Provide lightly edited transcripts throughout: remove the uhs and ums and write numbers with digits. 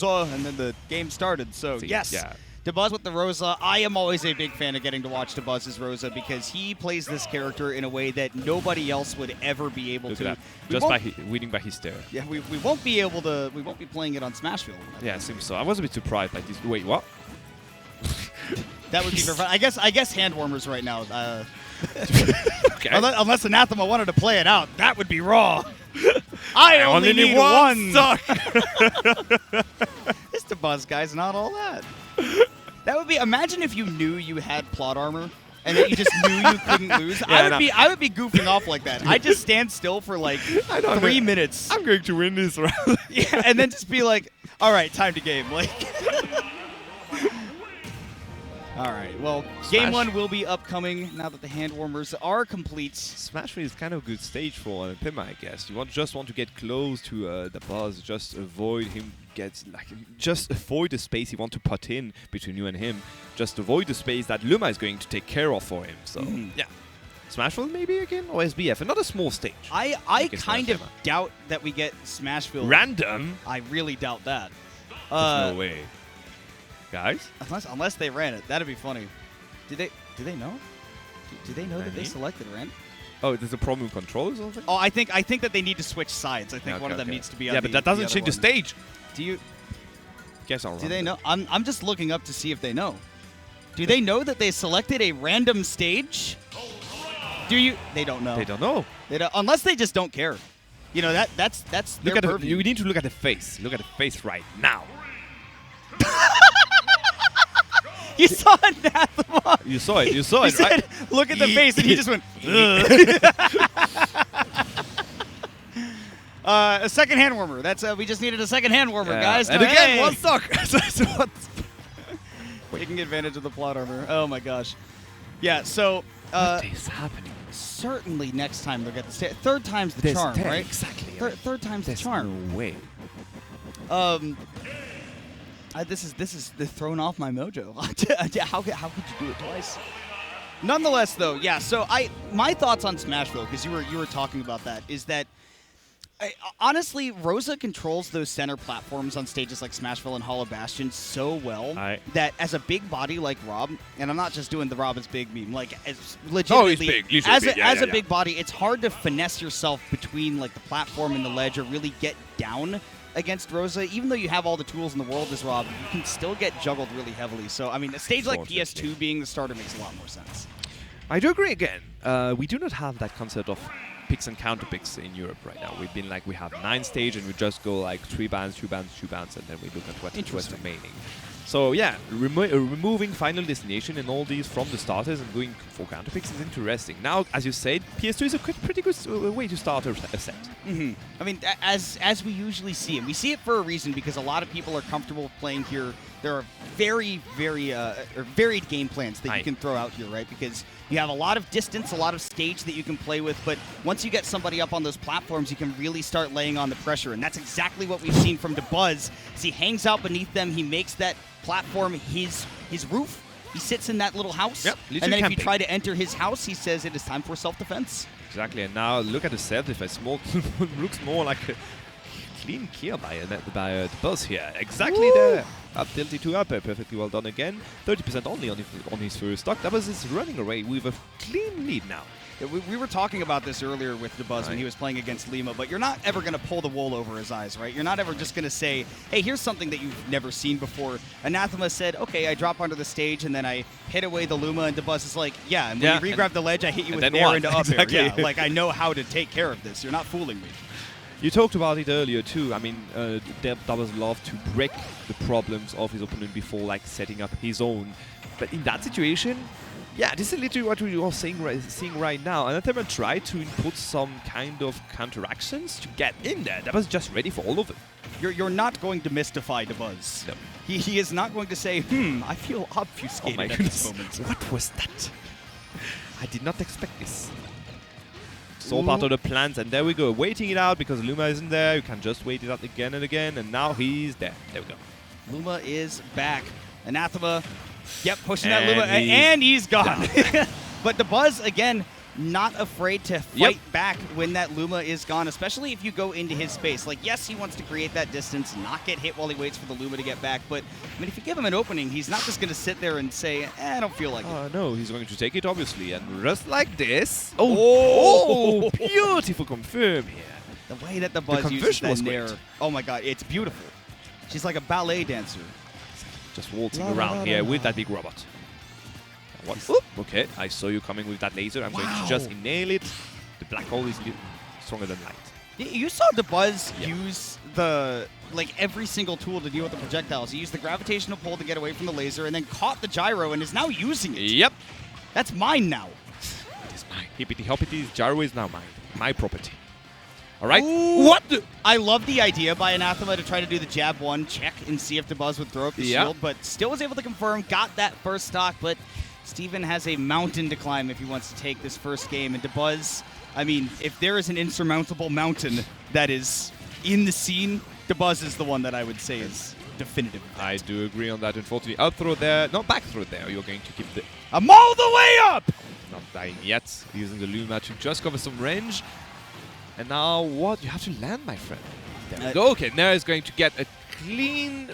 Rosa, and then the game started. So, yes. Yeah. Dabuz with the Rosa. I am always a big fan of getting to watch Dabuz's Rosa because he plays this character in a way that nobody else would ever be able to. Just by winning by his stare. Yeah, we won't be able to. We won't be playing it on Smashville. Yeah, it seems so. I was a bit surprised by this. Wait, what? That would be for fun. I guess hand warmers right now. Okay. Unless Anathema wanted to play it out, that would be raw. I only need one. Suck. This Dabuz guy's not all that. That would be. Imagine if you knew you had plot armor and that you just knew you couldn't lose. Yeah, I would be goofing off like that. I'd just stand still for like 3 minutes. I'm going to win this round. Yeah, and then just be like, all right, time to game. Like. All right. Well, Game 1 will be upcoming now that the hand warmers are complete. Smashville is kind of a good stage for Anathema, I guess. You just want to get close to the boss, just avoid him just avoid the space he wants to put in between you and him. Just avoid the space that Luma is going to take care of for him. So yeah. Smashville maybe again or SBF, another small stage. I kind of doubt that we get Smashville random. I really doubt that. There's no way. Guys? Unless they ran it. That'd be funny. Do they know? Do they know that they selected random? Oh, there's a problem with controls or something? Oh, I think that they need to switch sides. I think one of them needs to be on but that doesn't change the stage. Do you Guess I'll run. Do they know? I'm just looking up to see if they know. Do they know that they selected a random stage? They don't know. They don't know. Unless they just don't care. You know, that's their purview. You need to look at the face. Look at the face right now. You saw Anathema. You saw it. You saw it, said, right? Look at the face, and he just went. A second hand warmer. That's we just needed a second hand warmer, guys. And again, one suck. Taking advantage of the plot armor. Oh my gosh. Yeah. So. What is happening? Certainly, next time they'll get the third time's the charm, right? Exactly. Third time's the charm. No way. This is thrown off my mojo. How could you do it twice? Nonetheless, though, yeah. So my thoughts on Smashville, because you were talking about that, is that honestly, Rosa controls those center platforms on stages like Smashville and Hollow Bastion so well that as a big body like R.O.B, and I'm not just doing the R.O.B is big meme, like as legitimately as a big body, it's hard to finesse yourself between like the platform and the ledge or really get down against Rosa. Even though you have all the tools in the world as R.O.B, you can still get juggled really heavily. So I mean, a stage like PS2 being the starter makes a lot more sense. I do agree again. We do not have that concept of picks and counter picks in Europe right now. We've been like, we have 9 stage and we just go like 3 bands, 2 bands, 2 bands, and then we look at what's remaining. So yeah, removing Final Destination and all these from the starters and going for counter picks is interesting. Now, as you said, PS2 is a pretty good way to start a set. Mm-hmm. I mean, as we usually see, and we see it for a reason because a lot of people are comfortable playing here. There are very, very varied game plans that you can throw out here, right? Because you have a lot of distance, a lot of stage that you can play with, but once you get somebody up on those platforms, you can really start laying on the pressure, and that's exactly what we've seen from Dabuz. As he hangs out beneath them, he makes that platform his roof. He sits in that little house, and then if you try to enter his house, he says it is time for self-defense. Exactly, and now look at the self-defense. Looks more like a clean kill by Dabuz here. Exactly there. Up tilty to up, perfectly well done again. 30% only on his first stock. Dabuz is running away with a clean lead now. Yeah, we were talking about this earlier with Dabuz when he was playing against Luma, but you're not ever going to pull the wool over his eyes, right? You're not ever just going to say, hey, here's something that you've never seen before. Anathema said, okay, I drop onto the stage and then I hit away the Luma, and Dabuz is like, yeah, and when you re-grab the ledge, I hit you with air into up air. Yeah, like I know how to take care of this. You're not fooling me. You talked about it earlier too. I mean, Dabuz loved to break the problems of his opponent before like setting up his own. But in that situation, yeah, this is literally what we are seeing right now. Anathema tried to input some kind of counteractions to get in there. Dabuz just ready for all of it. You're not going to mystify Dabuz. No. He is not going to say, I feel obfuscated at this moment. What was that? I did not expect this. It's all part of the plans, and there we go. Waiting it out because Luma isn't there. You can just wait it out again and again, and now he's there. There we go. Luma is back. Anathema, pushing that Luma, and he's gone. But Dabuz, again, not afraid to fight back when that Luma is gone, especially if you go into his space. Like, yes, he wants to create that distance, not get hit while he waits for the Luma to get back, but I mean, if you give him an opening, he's not just going to sit there and say, I don't feel like it. No, he's going to take it, obviously, and just like this. Oh, beautiful confirm here. The way that the Buzz uses that nair. Oh my god, it's beautiful. She's like a ballet dancer. Just waltzing around here with that big robot. Okay, I saw you coming with that laser. I'm going to just nail it. The black hole is stronger than light. You saw Dabuz use every single tool to deal with the projectiles. He used the gravitational pull to get away from the laser and then caught the gyro and is now using it. Yep. That's mine now. It is mine. Hippity hoppity, gyro is now mine. My property. All right. Ooh. What the? I love the idea by Anathema to try to do the jab one, check, and see if Dabuz would throw up the shield, but still was able to confirm, got that first stock, but Steven has a mountain to climb if he wants to take this first game. And Dabuz, I mean, if there is an insurmountable mountain that is in the scene, Dabuz is the one that I would say is definitive. I do agree on that. Unfortunately, up throw there, not back throw there. You're going to keep the... I'm all the way up! Not dying yet. Using the Luma to just cover some range. And now what? You have to land, my friend. There we go. Okay, Nair is going to get a clean...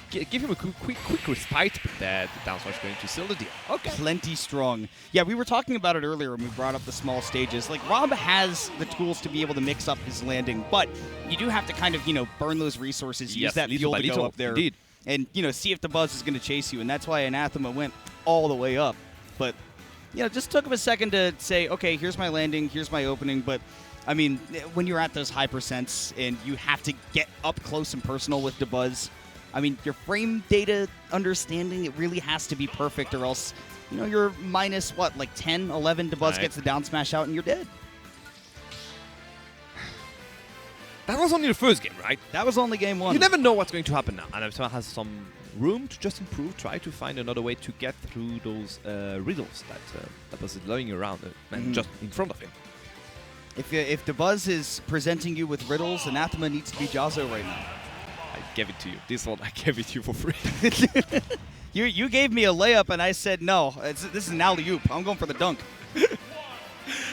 give him a quick respite, but the down smash is going to seal the deal. Okay. Plenty strong. Yeah, we were talking about it earlier when we brought up the small stages. Like, R.O.B has the tools to be able to mix up his landing, but you do have to kind of, burn those resources, use that fuel to go up there. Indeed. And, see if the Buzz is going to chase you, and that's why Anathema went all the way up. But, just took him a second to say, okay, here's my landing, here's my opening, but... I mean, when you're at those high percents and you have to get up close and personal with Dabuz, I mean, your frame data understanding, it really has to be perfect or else, you're minus, 10, 11, Dabuz gets the down smash out and you're dead. That was only the first game, right? That was only game one. You never know what's going to happen now. Anathema has some room to just improve, try to find another way to get through those riddles that was lying around and just in front of him. If Dabuz is presenting you with riddles, Anathema needs to be Jazzo right now. I gave it to you. This one, I gave it to you for free. You gave me a layup, and I said, no, this is an alley-oop. I'm going for the dunk.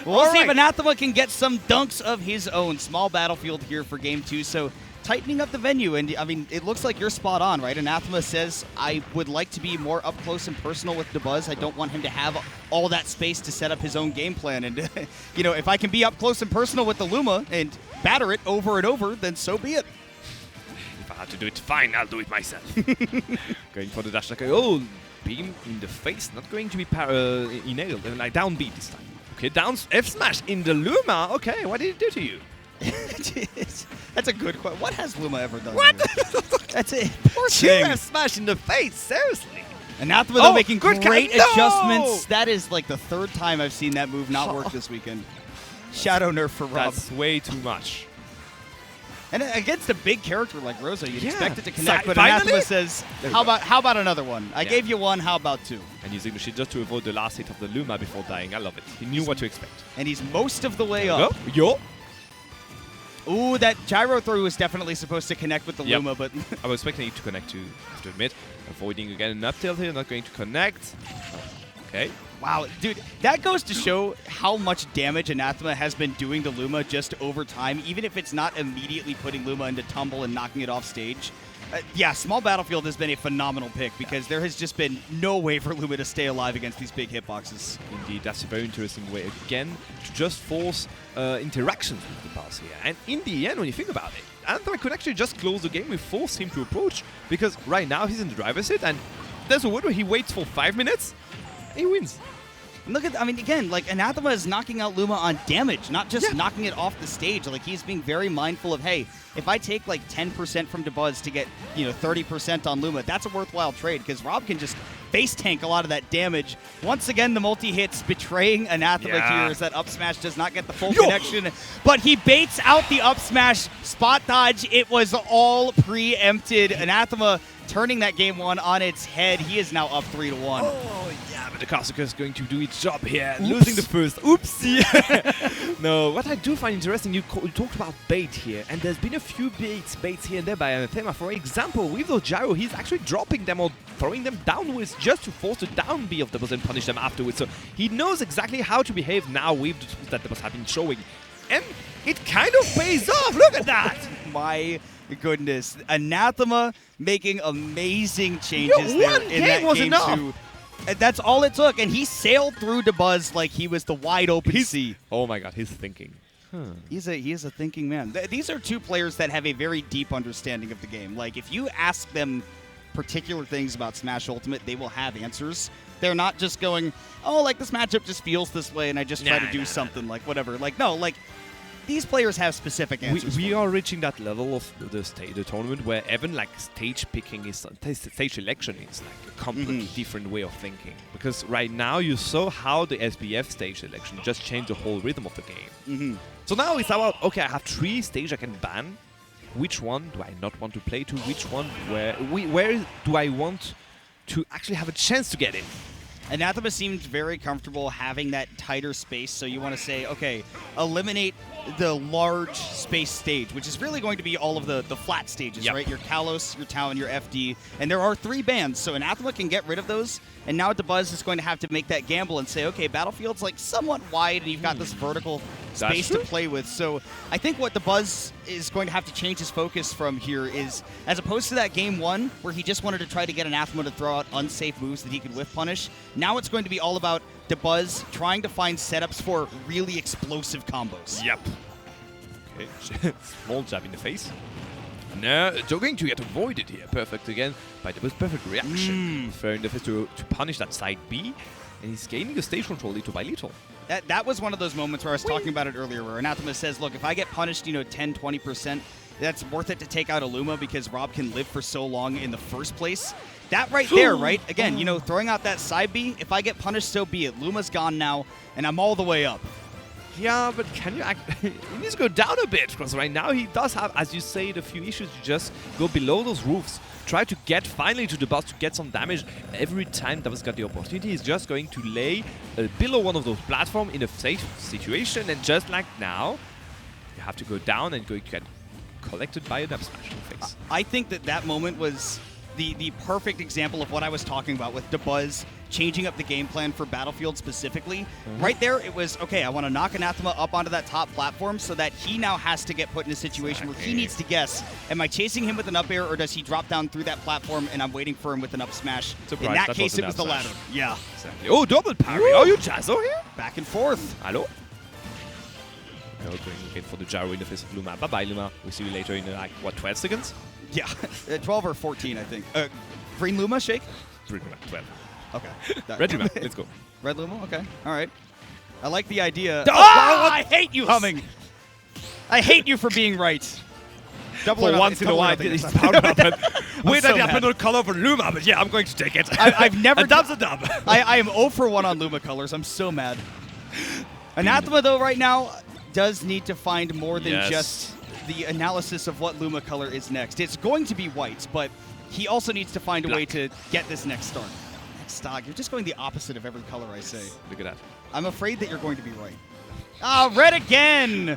We'll see if Anathema can get some dunks of his own. Small battlefield here for Game 2, so tightening up the venue. And, I mean, it looks like you're spot on, right? Anathema says, I would like to be more up close and personal with Dabuz. I don't want him to have all that space to set up his own game plan. And, if I can be up close and personal with the Luma and batter it over and over, then so be it. If I have to do it, fine, I'll do it myself. Going for the dash like, oh, beam in the face, not going to be nailed, like down B this time. Okay, down F smash in the Luma. Okay, what did it do to you? That's a good question. What has Luma ever done? What? That's it. Poor thing. F smash in the face. Seriously. Anathema though making great adjustments. That is like the third time I've seen that move not work this weekend. Shadow nerf for R.O.B. That's way too much. And against a big character like Rosa, you'd expect it to connect, but Anathema says, how about another one? I gave you one, how about two? And using the shit just to avoid the last hit of the Luma before dying. I love it. He knew what to expect. And he's most of the way up. Yo. Ooh, that gyro throw was definitely supposed to connect with the Luma, but... I was expecting it to connect to, I have to admit. Avoiding again an up tilt here, not going to connect. Okay. Wow, dude, that goes to show how much damage Anathema has been doing to Luma just over time, even if it's not immediately putting Luma into tumble and knocking it off stage. Yeah, Small Battlefield has been a phenomenal pick because there has just been no way for Luma to stay alive against these big hitboxes. Indeed, that's a very interesting way, again, to just force interactions with the boss here. And in the end, when you think about it, Anathema could actually just close the game. We force him to approach because right now he's in the driver's seat and there's a word where he waits for 5 minutes and he wins. And look at, I mean, again, like Anathema is knocking out Luma on damage, not just knocking it off the stage. Like he's being very mindful of, hey, if I take like 10% from Dabuz to get, 30% on Luma, that's a worthwhile trade because R.O.B can just face tank a lot of that damage. Once again, the multi-hits betraying Anathema here as that up smash does not get the full connection. But he baits out the up smash spot dodge. It was all preempted. Anathema turning that game one on its head. He is now up 3-1. Oh, yeah, but the Kazuka is going to do its job here. Oops. Losing the first. Oopsie. No, what I do find interesting, you talked about bait here, and there's been a few baits here and there by Anathema. For example, with those gyro, he's actually dropping them or throwing them downwards just to force the down B of the boss and punish them afterwards. So he knows exactly how to behave now with the tools that the boss have been showing. And it kind of pays off. Look at that. My goodness. Anathema making amazing changes there one in game that was game enough. 2. And that's all it took, and he sailed through Dabuz like he was the wide open sea. Oh my god, he's thinking. He is a thinking man. These are two players that have a very deep understanding of the game. Like, if you ask them particular things about Smash Ultimate, they will have answers. They're not just going, oh, like, this matchup just feels this way, and I just try to do something, like, whatever. Like, no, like, these players have specific answers. We are reaching that level of the tournament where even like stage picking is stage selection is like a completely different way of thinking. Because right now you saw how the SBF stage selection just changed the whole rhythm of the game. So now it's about, okay, I have 3 stages I can ban. Which one do I not want to play to? Which one where do I want to actually have a chance to get in? Anathema seemed very comfortable having that tighter space, so you want to say, okay, eliminate the large space stage, which is really going to be all of the flat stages, right? Your Kalos, your Talon, your FD, and there are 3 bans, so Anathema can get rid of those, and now Dabuz is going to have to make that gamble and say, okay, Battlefield's like somewhat wide, and you've got this vertical space to play with. So I think what Dabuz is going to have to change his focus from here is, as opposed to that game 1, where he just wanted to try to get Anathema to throw out unsafe moves that he could whiff punish, now it's going to be all about Dabuz trying to find setups for really explosive combos. Yep. Okay, small jab in the face. No, they're going to get avoided here. Perfect again by Dabuz. Perfect reaction. Fair in the face to punish that side B. And he's gaining the stage control little by little. That was one of those moments where I was talking about it earlier, where Anathema says, look, if I get punished, 10, 20%, that's worth it to take out a Luma because R.O.B can live for so long in the first place. That right there, right? Again, throwing out that side B, if I get punished, so be it. Luma's gone now, and I'm all the way up. Yeah, but can you he needs to go down a bit, because right now he does have, as you say, a few issues. You just go below those roofs, try to get finally to the boss to get some damage. Every time Dabuz got the opportunity, he's just going to lay below one of those platforms in a safe situation, and just like now, you have to go down and get collected by a dub smash in the face. I think that moment was the perfect example of what I was talking about with Dabuz changing up the game plan for Battlefield specifically. Right there, it was, okay, I want to knock Anathema up onto that top platform so that he now has to get put in a situation where he needs to guess, am I chasing him with an up air or does he drop down through that platform and I'm waiting for him with an up smash? Surprise, in that case, it was the latter. Yeah. Exactly. Oh, double parry. Oh, you Jazzo here? Back and forth. Hello? No, going again for the gyro in the face of Luma. Bye-bye, Luma. We'll see you later in, 12 seconds? Yeah, 12 or 14, I think. Green Luma, Shake? Green Luma, 12. Okay. Red Luma, let's go. Red Luma, okay. All right. I like the idea. Oh, I hate you, Humming. I hate you for being right. Double for once in a while, it's power up. Weird that happened on color for Luma, but yeah, I'm going to take it. I've never... A dub's a dub. I am 0 for 1 on Luma colors. I'm so mad. Anathema, though, right now, does need to find more than just the analysis of what Luma color is next. It's going to be white, but he also needs to find a way to get this next start. Next stock. You're just going the opposite of every color I say. Look at that. I'm afraid that you're going to be right. Ah, red again!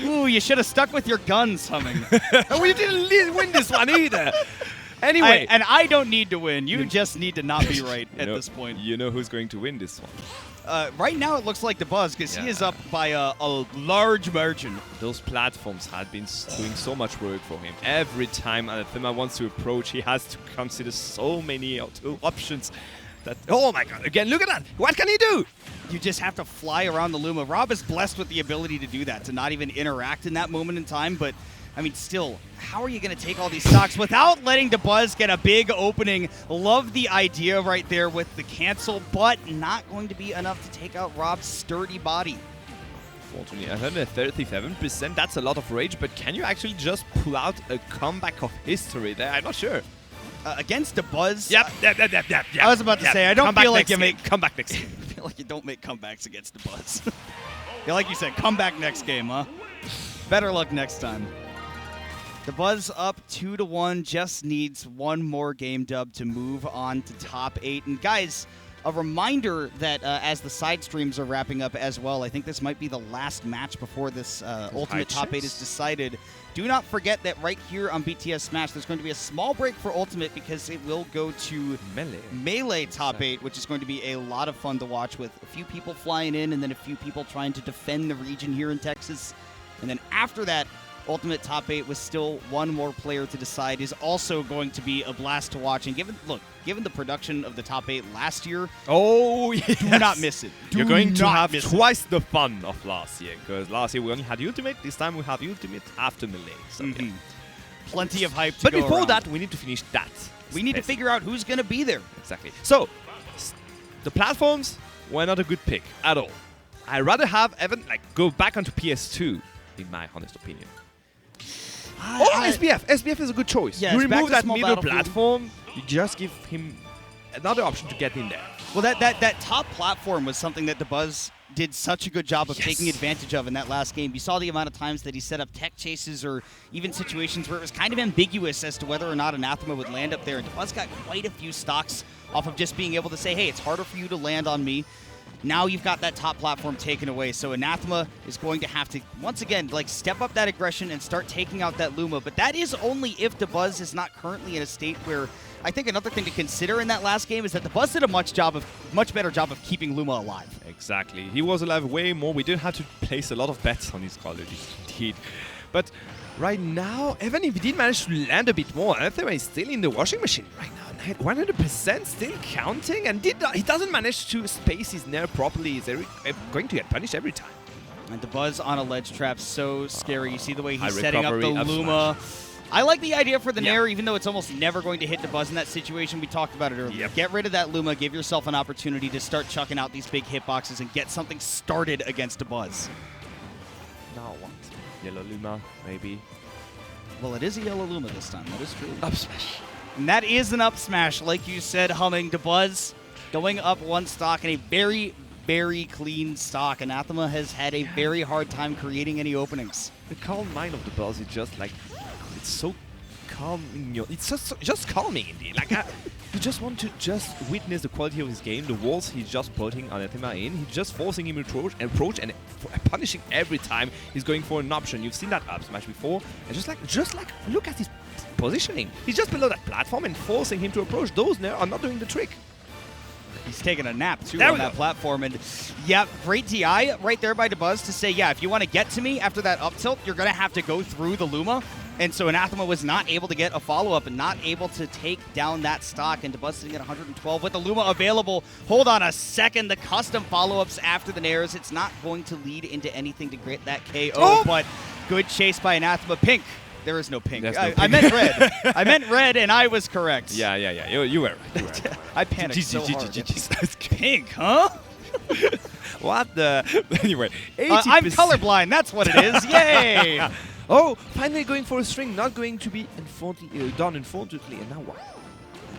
Ooh, you should have stuck with your guns, Humming. We didn't win this one either. Anyway. And I don't need to win. You just need to not be right at this point. You know who's going to win this one. Right now it looks like Dabuz because he is up by a large margin. Those platforms had been doing so much work for him. Every time Anathema wants to approach, he has to consider so many options. That, oh my god, again, look at that. What can he do? You just have to fly around the Luma. R.O.B is blessed with the ability to do that, to not even interact in that moment in time. But, I mean, still, how are you going to take all these stocks without letting Dabuz get a big opening? Love the idea right there with the cancel, but not going to be enough to take out R.O.B's sturdy body. Fortunately, 137%, that's a lot of rage, but can you actually just pull out a comeback of history there? I'm not sure. Against Dabuz? Yep. I was about to say, I don't feel like you make... Come back next game. I feel like you don't make comebacks against Dabuz. Yeah, like you said, come back next game, huh? Better luck next time. Dabuz up 2-1, just needs one more game dub to move on to top 8. And guys, a reminder that as the side streams are wrapping up as well, I think this might be the last match before this Ultimate Top 8 is decided. Do not forget that right here on BTS Smash, there's going to be a small break for Ultimate because it will go to Melee Top 8, which is going to be a lot of fun to watch with a few people flying in and then a few people trying to defend the region here in Texas. And then after that, Ultimate Top 8 with still one more player to decide is also going to be a blast to watch. And given the production of the Top 8 last year, yes. do not miss it. You're going to have twice the fun of last year, because last year we only had Ultimate, this time we have Ultimate after Melee. So, yeah. Plenty of hype to But go before around. that, we need to finish that. We need to figure out who's going to be there. Exactly. So, the platforms were not a good pick at all. I'd rather have Evan go back onto PS2, in my honest opinion. SBF. SBF is a good choice. Yeah, you it's back remove to that small middle battlefield. platform, you just give him another option to get in there. Well, that top platform was something that Dabuz did such a good job of taking advantage of in that last game. You saw the amount of times that he set up tech chases or even situations where it was kind of ambiguous as to whether or not Anathema would land up there. And Dabuz got quite a few stocks off of just being able to say, hey, it's harder for you to land on me. Now you've got that top platform taken away, so Anathema is going to have to, once again, step up that aggression and start taking out that Luma. But that is only if Dabuz is not currently in a state where, I think another thing to consider in that last game is that Dabuz did a much better job of keeping Luma alive. Exactly. He was alive way more. We didn't have to place a lot of bets on his quality, indeed. But right now, even if he did manage to land a bit more, Anathema is still in the washing machine right now. 100% still counting, and he doesn't manage to space his nair properly. He's going to get punished every time. And Dabuz on a ledge trap, so scary. You see the way he's High setting up the recovery, Luma. I like the idea for the Yeah. nair, even though it's almost never going to hit Dabuz in that situation. We talked about it earlier. Yep. Get rid of that Luma, give yourself an opportunity to start chucking out these big hitboxes and get something started against Dabuz. Now what? Yellow Luma, maybe. Well, it is a yellow Luma this time. That is true. Up smash. And that is an up smash, like you said, humming. Dabuz going up one stock in a very, very clean stock. Anathema has had a very hard time creating any openings. The calm mind of Dabuz is just it's so calm. It's just calming indeed. You just want to witness the quality of his game. The walls he's just putting Anathema in. He's just forcing him to approach and punishing every time he's going for an option. You've seen that up smash before. And just look at his positioning. He's just below that platform and forcing him to approach. Those now are not doing the trick. He's taking a nap, too, There on we that go. platform. And, yeah, great DI right there by Dabuz to say, yeah, if you want to get to me after that up tilt, you're going to have to go through the Luma. And so Anathema was not able to get a follow-up and not able to take down that stock. And Dabuz sitting at 112 with the Luma available. Hold on a second. The custom follow-ups after the nairs. It's not going to lead into anything to get that KO, but good chase by Anathema. Pink. There is no pink. I meant red. I meant red, and I was correct. Yeah. You were right. I panicked so hard. GG. Pink, huh? What the? Anyway, 80%. I'm colorblind. That's what it is. Yay! Oh, finally going for a string. Not going to be done unfortunately. And now what?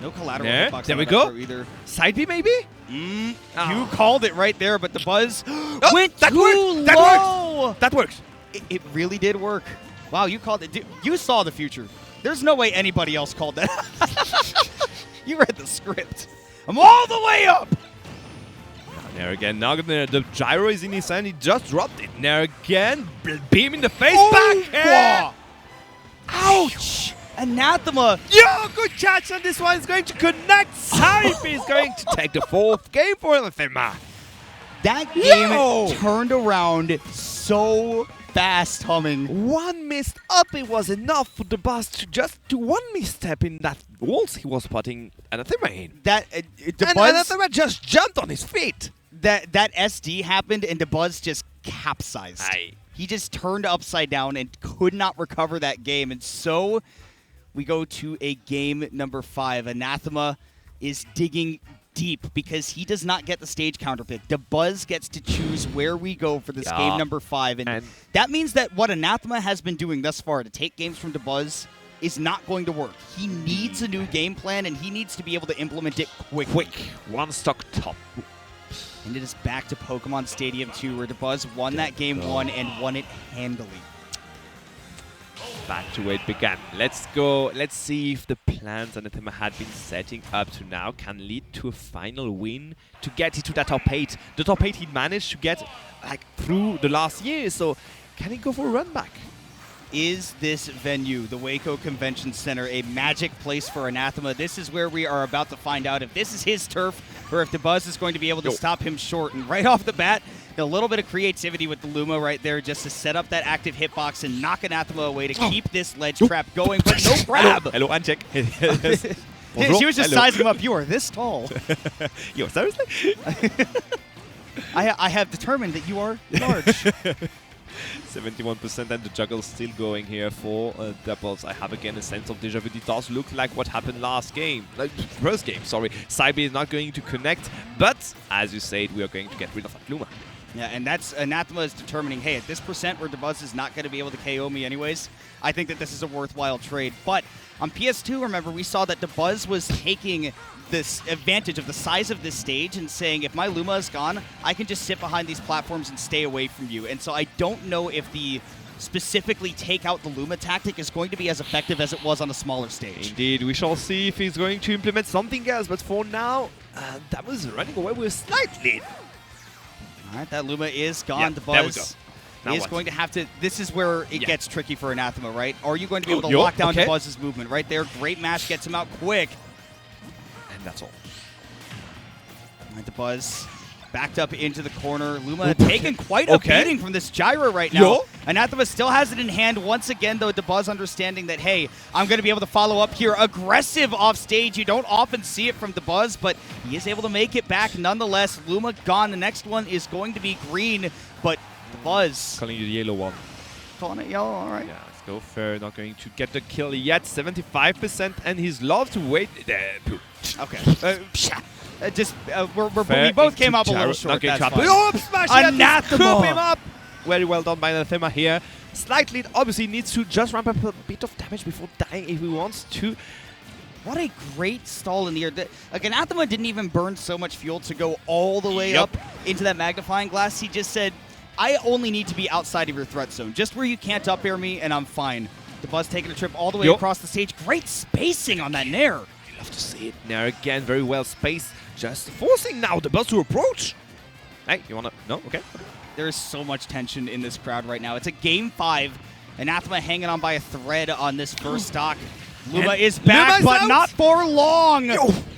No collateral There, hitbox there on we that go. throw either. Side B maybe? You called it right there, but Dabuz went that too worked. That low. That works. It really did work. Wow, you called it. Dude, you saw the future. There's no way anybody else called that. You read the script. I'm all the way up. Nair again. Now the gyro is in his hand. He just dropped it. Nair again. Beam in the face. Back. Ouch. Anathema. Yo, good catch on this one. Is going to connect. Saipi is going to take the 4th game for Anathema. That game turned around so fast, humming. One missed up, it was enough for the boss to just do one misstep in that walls he was putting Anathema in. That And Anathema just jumped on his feet. That SD happened and Dabuz just capsized. He just turned upside down and could not recover that game. And so we go to a game number 5. Anathema is digging deep because he does not get the stage counter pick. Dabuz gets to choose where we go for this game number 5. And that means that what Anathema has been doing thus far to take games from Dabuz is not going to work. He needs a new game plan, and he needs to be able to implement it quick. One stock top. And it is back to Pokemon Stadium 2, where Dabuz won that game 1 and won it handily. back to where it began. Let's go. Let's see if the plans Anathema had been setting up to now can lead to a final win to get into that top 8. The top 8 he managed to get like through the last year. So can he go for a run back? Is this venue, the Waco Convention Center, a magic place for Anathema? This is where we are about to find out if this is his turf or if Dabuz is going to be able to stop him short. And right off the bat, a little bit of creativity with the Luma right there just to set up that active hitbox and knock Anathema away to keep this ledge trap going, but no grab. Hello, Anchek. She was just sizing him up. You are this tall. Yo, seriously? I have determined that you are large. 71% and the juggle still going here for Dabuz. I have again a sense of deja vu. It does look like what happened last game. First game, sorry. Cyber is not going to connect, but as you said, we are going to get rid of Luma. Yeah, and that's Anathema is determining, hey, at this percent where Dabuz is not going to be able to KO me anyways, I think that this is a worthwhile trade. But on PS2, remember, we saw that Dabuz was taking this advantage of the size of this stage and saying, if my Luma is gone, I can just sit behind these platforms and stay away from you. And so I don't know if the specifically take out the Luma tactic is going to be as effective as it was on a smaller stage. Indeed, we shall see if he's going to implement something else. But for now, Dabuz running away with a slight lead. All right, that Luma is gone. Yeah, Dabuz there we go. Now is what? going to have to... This is where it gets tricky for Anathema, right? Are you going to be able to Yo, lock down okay. Dabuz's movement right there? Great mash gets him out quick. And that's all. All right, Dabuz backed up into the corner. Luma taking quite a beating from this gyro right now. Yo. Anathema still has it in hand. Once again, though, Dabuz understanding that, hey, I'm going to be able to follow up here. Aggressive off stage. You don't often see it from Dabuz, but he is able to make it back nonetheless. Luma gone. The next one is going to be green, but Dabuz Calling you the yellow one. calling it yellow. All right. Yeah, let's go fair. Not going to get the kill yet. 75%, and he's love to wait. Okay. We both came up a little short. That's fine. Oh, smash! Anathema! Scoop him up! Very well done by Anathema here. Slightly, obviously, needs to just ramp up a bit of damage before dying if he wants to. What a great stall in the air. Like, Anathema didn't even burn so much fuel to go all the way up into that magnifying glass. He just said, I only need to be outside of your threat zone. Just where you can't up air me, and I'm fine. Dabuz taking a trip all the way across the stage. Great spacing on that Nair. Love to see it. Nair again, very well spaced. Just forcing now Dabuz to approach. Hey, you wanna? No? Okay. There is so much tension in this crowd right now. It's a game 5. Anathema hanging on by a thread on this first stock. Luma is back, Luma's but out. not for long.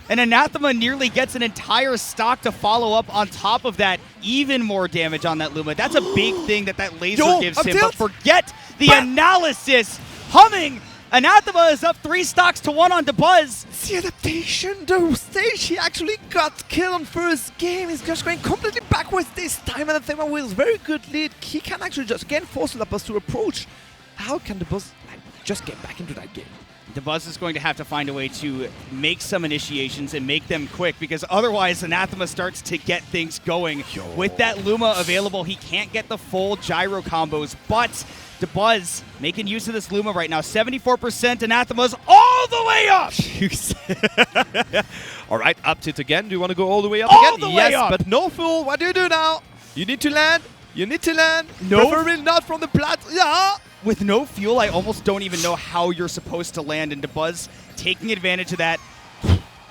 And Anathema nearly gets an entire stock to follow up on top of that. Even more damage on that Luma. That's a big thing that laser gives him. But forget the analysis. Humming. Anathema is up 3 stocks to 1 on Dabuz. The adaptation, the stage he actually got killed on first game is just going completely backwards this time. Anathema with very good lead. He can actually just again force Dabuz to approach. How can Dabuz just get back into that game? Dabuz is going to have to find a way to make some initiations and make them quick, because otherwise Anathema starts to get things going. With that Luma available, he can't get the full gyro combos, but Dabuz making use of this Luma right now. 74%, Anathema's all the way up! All right, up it again. Do you want to go all the way up all again? The way up. But no fool. What do you do now? You need to land. You need to land. No. Preferably not from the plat. Yeah. With no fuel, I almost don't even know how you're supposed to land, and Dabuz taking advantage of that.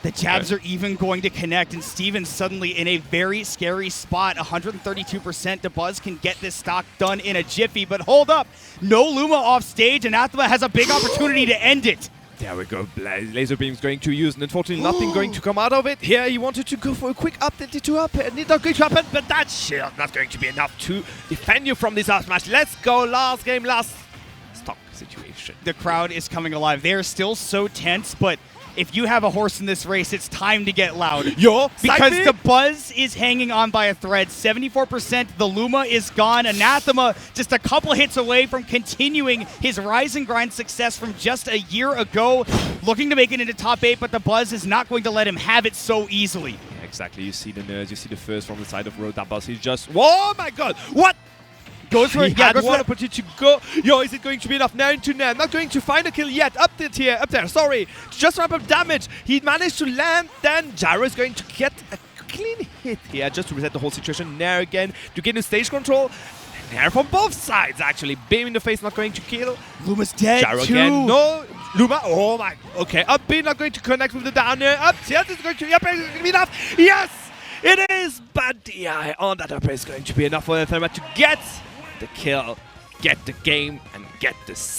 The jabs are even going to connect, and Steven's suddenly in a very scary spot. 132%. Dabuz can get this stock done in a jiffy, but hold up. No Luma off stage, and Anathema has a big opportunity to end it. There we go. Laser beam's going to use, and unfortunately nothing going to come out of it. Here he wanted to go for a quick up to up, and it's not going to happen, but that's not going to be enough to defend you from this last match. Let's go. Last game, last stock situation. The crowd is coming alive. They are still so tense, but if you have a horse in this race, it's time to get loud. Because Dabuz is hanging on by a thread. 74%. The Luma is gone. Anathema just a couple hits away from continuing his rise and grind success from just a year ago. Looking to make it into top 8, but Dabuz is not going to let him have it so easily. Yeah, exactly. You see the nerds. You see the first from the side of Dabuz. He's just... Oh my god! What? Goes for it. Yeah, goes for opportunity to go. Yo, is it going to be enough? 9 to 9. Not going to find a kill yet. Up there. Sorry. Just ramp up damage. He managed to land. Then Gyro is going to get a clean hit here just to reset the whole situation. Nair again to get in stage control. Hair from both sides, actually. Beam in the face, not going to kill. Luma's dead Gyro too. again. No. Luma. Oh my. Okay. Up B not going to connect with the down air. Up tilt is going to. Yep, it's going to be enough. Yes, it is. But DI on that up is going to be enough for Anathema to get the kill, get the game, and get the set.